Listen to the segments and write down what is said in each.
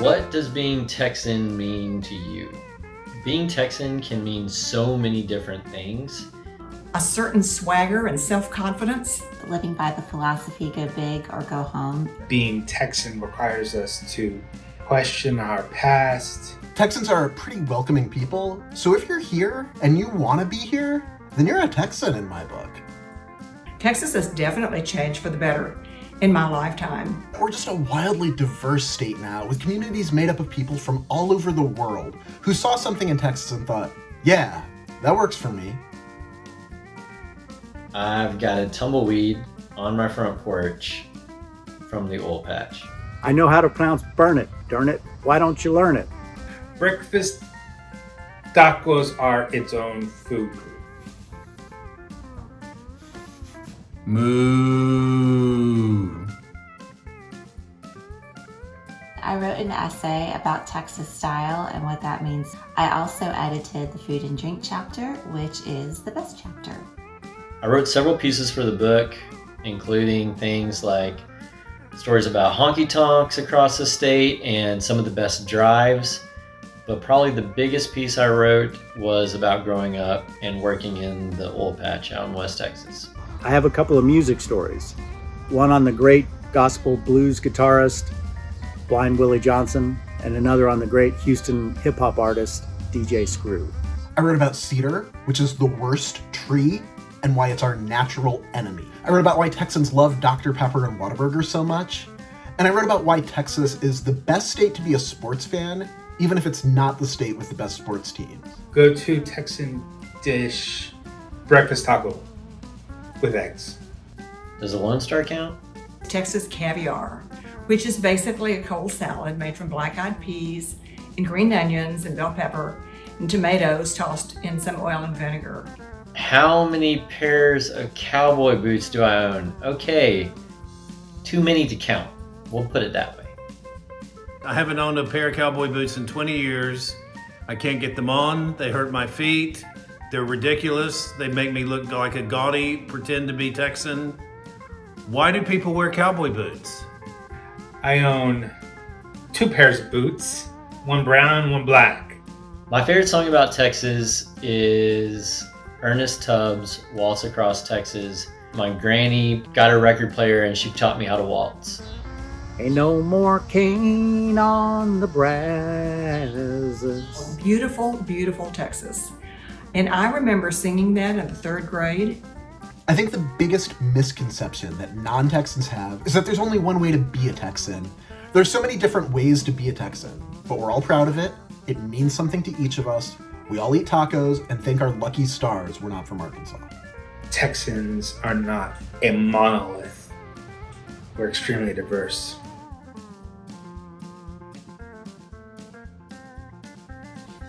What does being Texan mean to you? Being Texan can mean so many different things. A certain swagger and self-confidence. Living by the philosophy, go big or go home. Being Texan requires us to question our past. Texans are a pretty welcoming people, so if you're here and you want to be here, then you're a Texan in my book. Texas has definitely changed for the better in my lifetime. We're just a wildly diverse state now, with communities made up of people from all over the world who saw something in Texas and thought, yeah, that works for me. I've got a tumbleweed on my front porch from the oil patch. I know how to pronounce burn it, darn it. Why don't you learn it? Breakfast tacos are its own food group. Moo. I wrote an essay about Texas style and what that means. I also edited the food and drink chapter, which is the best chapter. I wrote several pieces for the book, including things like stories about honky tonks across the state and some of the best drives. But probably the biggest piece I wrote was about growing up and working in the oil patch out in West Texas. I have a couple of music stories. One on the great gospel blues guitarist, Blind Willie Johnson, and another on the great Houston hip-hop artist, DJ Screw. I wrote about cedar, which is the worst tree, and why it's our natural enemy. I wrote about why Texans love Dr. Pepper and Whataburger so much. And I wrote about why Texas is the best state to be a sports fan, even if it's not the state with the best sports teams. Go-to Texan dish, breakfast taco with eggs. Does a Lone Star count? Texas caviar, which is basically a cold salad made from black-eyed peas and green onions and bell pepper and tomatoes tossed in some oil and vinegar. How many pairs of cowboy boots do I own? Okay, too many to count. We'll put it that way. I haven't owned a pair of cowboy boots in 20 years. I can't get them on. They hurt my feet. They're ridiculous. They make me look like a gaudy, pretend to be Texan. Why do people wear cowboy boots? I own 2 pairs of boots, one brown, one black. My favorite song about Texas is Ernest Tubbs' Waltz Across Texas. My granny got a record player and she taught me how to waltz. Ain't no more cane on the brazos. Beautiful, beautiful Texas. And I remember singing that in the 3rd grade. I think the biggest misconception that non-Texans have is that there's only one way to be a Texan. There's so many different ways to be a Texan, but we're all proud of it. It means something to each of us. We all eat tacos and thank our lucky stars we're not from Arkansas. Texans are not a monolith. We're extremely diverse.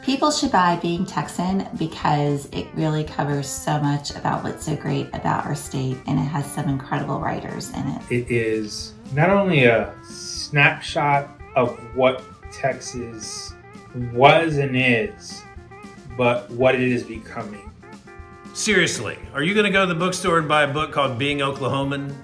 People should buy Being Texan because it really covers so much about what's so great about our state, and it has some incredible writers in it. It is not only a snapshot of what Texas was and is, but what it is becoming. Seriously, are you going to go to the bookstore and buy a book called Being Oklahoman?